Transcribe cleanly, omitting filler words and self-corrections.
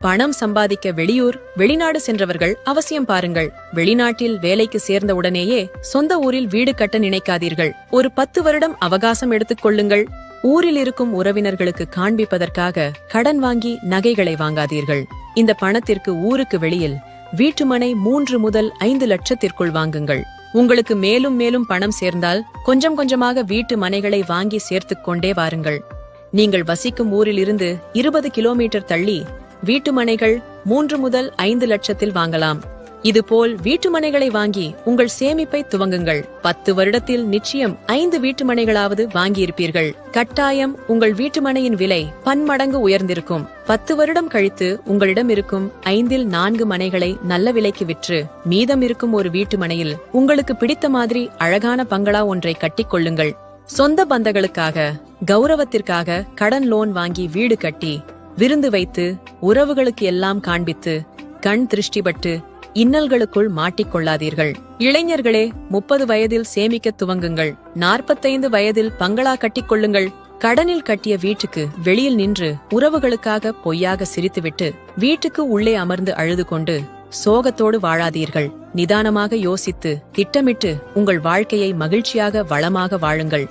பணம் சம்பாதிக்க வெளியூர் வெளிநாடு சென்றவர்கள் அவசியம் பாருங்கள். வெளிநாட்டில் வேலைக்கு சேர்ந்த உடனேயே சொந்த ஊரில் வீடு கட்ட நினைக்காதீர்கள். ஒரு 10 வருடம் அவகாசம் எடுத்துக் கொள்ளுங்கள். ஊரில் இருக்கும் உறவினர்களுக்கு காண்பிப்பதற்காக கடன் வாங்கி நகைகளை வாங்காதீர்கள். இந்த பணத்திற்கு ஊருக்கு வெளியில் வீட்டுமனை 3 முதல் 5 லட்சத்திற்குள் வாங்குங்கள். உங்களுக்கு மேலும் மேலும் பணம் சேர்ந்தால் கொஞ்சம் கொஞ்சமாக வீட்டு மனைகளை வாங்கி சேர்த்துக் கொண்டே வாருங்கள். நீங்கள் வசிக்கும் ஊரில் இருந்து 20 கிலோமீட்டர் தள்ளி வீட்டுமனைகள் 3 முதல் 5 லட்சத்தில் வாங்கலாம். இதுபோல் வீட்டுமனைகளை வாங்கி உங்கள் சேமிப்பை துவங்குங்கள். 10 வருடத்தில் நிச்சயம் 5 வீட்டுமனைகளாவது வாங்கியிருப்பீர்கள். கட்டாயம் உங்கள் வீட்டுமனையின் விலை பன்மடங்கு உயர்ந்திருக்கும். 10 வருடம் கழித்து உங்களிடம் இருக்கும் 5இல் 4 மனைகளை நல்ல விலைக்கு விற்று மீதம் இருக்கும் ஒரு வீட்டுமனையில் உங்களுக்கு பிடித்த மாதிரி அழகான பங்களா ஒன்றை கட்டிக்கொள்ளுங்கள். சொந்த பந்தங்களுக்காக கௌரவத்திற்காக கடன் லோன் வாங்கி வீடு கட்டி விருந்து வைத்து உறவுகளுக்கு எல்லாம் காண்பித்து கண் திருஷ்டிபட்டு இன்னல்களுக்குள் மாட்டிக்கொள்ளாதீர்கள். இளைஞர்களே, 30 வயதில் சேமிக்க துவங்குங்கள். 45 வயதில் பங்களா கட்டிக்கொள்ளுங்கள். கடனில் கட்டிய வீட்டுக்கு வெளியில் நின்று உறவுகளுக்காக பொய்யாக சிரித்துவிட்டு வீட்டுக்கு உள்ளே அமர்ந்து அழுது கொண்டு சோகத்தோடு வாழாதீர்கள். நிதானமாக யோசித்து திட்டமிட்டு உங்கள் வாழ்க்கையை மகிழ்ச்சியாக வளமாக வாழுங்கள்.